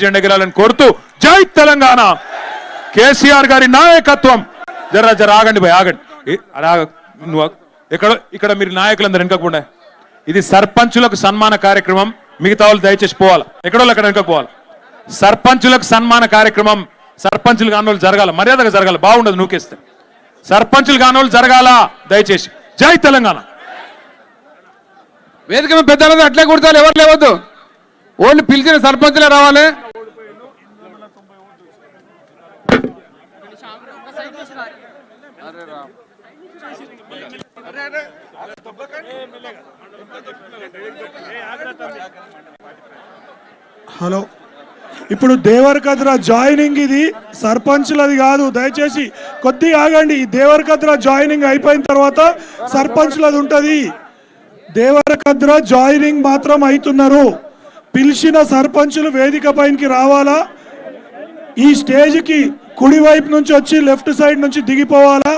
జెండా ఎగరాలని కోరుతూ జై తెలంగాణ కేసీఆర్ గారి నాయకత్వం. జర జర ఆగండి భయ్, ఆగండి. ఇక్కడ మీరు నాయకులందరూ వెనకపోండి. ఇది సర్పంచులకు సన్మాన కార్యక్రమం. మిగతా వాళ్ళు దయచేసి పోవాలి, ఎక్కడో అక్కడ వెనకపోవాలి. సర్పంచులకు సన్మాన కార్యక్రమం సర్పంచులు కానోళ్ళు జరగాల, మర్యాదగా జరగాల. బాగుండదు నూకేస్తే. సర్పంచులు కానోళ్ళు జరగాల దయచేసి. జై తెలంగాణ. వేదిక పెద్దలతో అట్లే కుడతారు, ఎవరు లేవద్దు. ఓన్లీ పిలిచిన సర్పంచులే రావాలి. హలో, ఇప్పుడు దేవరకద్ర జాయినింగ్, ఇది సర్పంచ్లది కాదు. దయచేసి కొద్దిగా ఆగండి. ఈ దేవరకద్ర జాయినింగ్ అయిపోయిన తర్వాత సర్పంచ్లది ఉంటుంది. దేవరకద్ర జాయినింగ్ మాత్రం అవుతున్నారు. పిలిచిన సర్పంచులు వేదిక పైనకి రావాలా. ఈ స్టేజ్కి కుడివైపు నుంచి వచ్చి లెఫ్ట్ సైడ్ నుంచి దిగిపోవాలా.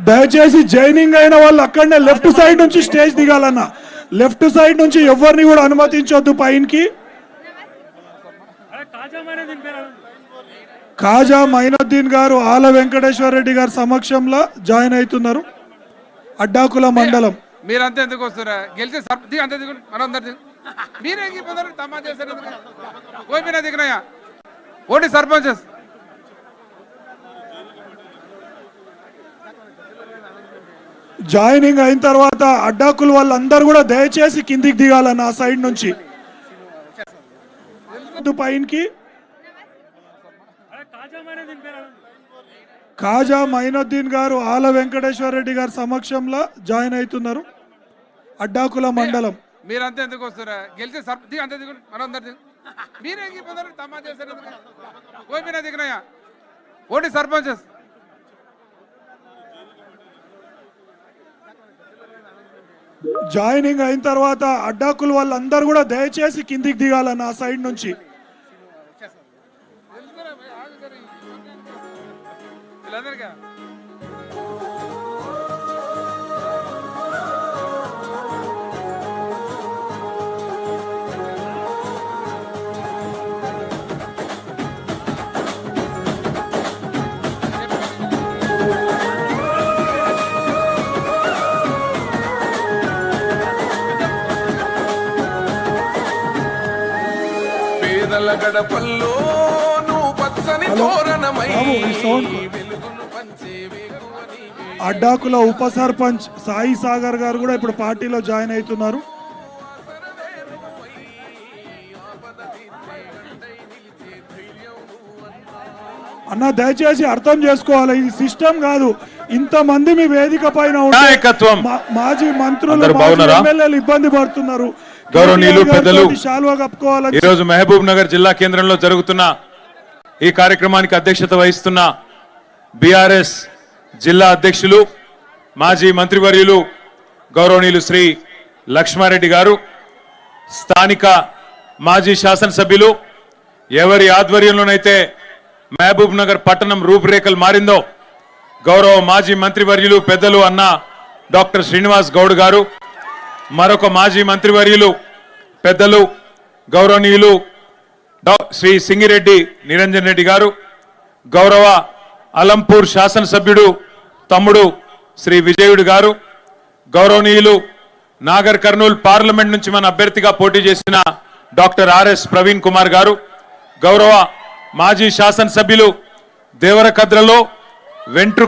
దయచేసి జాయినింగ్ అయిన వాళ్ళు అక్కడనే లెఫ్ట్ సైడ్ నుంచి స్టేజ్ దిగాలన్న. లెఫ్ట్ సైడ్ నుంచి ఎవరిని కూడా అనుమతించొద్దు పైనకి. కాజా మైనుద్దీన్ గారు ఆల వెంకటేశ్వర రెడ్డి గారి సమక్షంలో జాయిన్ అవుతున్నారు. అడ్డాకుల మండలం. మీరంతా ఎందుకు వస్తారా? గెలిచే అంత మనందరు మీరే తమా చేస్తారు. పోయిపోయినా దిగినాయా ఓన్లీ సర్పంచెస్. జాయినింగ్ అయిన తర్వాత అడ్డాకులు వాళ్ళందరూ కూడా దయచేసి కిందికి దిగాలన్న ఆ సైడ్ నుంచి. పైనకి కాజా మైనుద్దీన్ గారు ఆల వెంకటేశ్వర రెడ్డి గారి సమక్షంలో జాయిన్ అవుతున్నారు. అడ్డాకుల మండలం. మీరంతా ఎందుకు వస్తారా? గెలిచే అంత మనందరు మీరే తమా చేస్తారు. పోయిపోయినా దిగినాయా ఓన్లీ సర్పంచెస్. జాయినింగ్ అయిన తర్వాత అడ్డాకులు వాళ్ళందరూ కూడా దయచేసి కిందికి దిగాలన్న ఆ సైడ్ నుంచి. గడపల్లో నువ్వు పచ్చని తోరణమై అడ్డాకుల ఉప సర్పంచ్ సాయి సాగర్ గారు కూడా ఇప్పుడు పార్టీలో జాయిన్ అవుతున్నారు. అన్న దయచేసి అర్థం చేసుకోవాలి, ఇది సిస్టమ్ కాదు. ఇంతమంది మీ వేదిక పైన మాజీ మంత్రులు ఎమ్మెల్యేలు ఇబ్బంది పడుతున్నారు. గౌరవనీయులు పెద్దలు, ఈ రోజు మహబూబ్ నగర్ జిల్లా కేంద్రంలో జరుగుతున్న ఈ కార్యక్రమానికి అధ్యక్షత వహిస్తున్న బీఆర్ఎస్ జిల్లా అధ్యక్షులు మాజీ మంత్రివర్యులు గౌరవనీయులు శ్రీ లక్ష్మారెడ్డి గారు, స్థానిక మాజీ శాసనసభ్యులు, ఎవరి ఆధ్వర్యంలోనైతే మహబూబ్ నగర్ పట్టణం రూపురేఖలు మారిందో గౌరవ మాజీ మంత్రివర్యులు పెద్దలు అన్న డాక్టర్ శ్రీనివాస్ గౌడ్ గారు, మరొక మాజీ మంత్రివర్యులు పెద్దలు గౌరవనీయులు శ్రీ సింగిరెడ్డి నిరంజన్ రెడ్డి గారు, గౌరవ అలంపూర్ శాసనసభ్యుడు తమ్ముడు శ్రీ విజయుడు గారు, గౌరవనీయులు నాగర్ కర్నూల్ పార్లమెంట్ నుంచి మన అభ్యర్థిగా పోటీ చేసిన డాక్టర్ ఆర్ఎస్ ప్రవీణ్ కుమార్ గారు, గౌరవ మాజీ శాసనసభ్యులు దేవరకద్రలో వెంట్రుక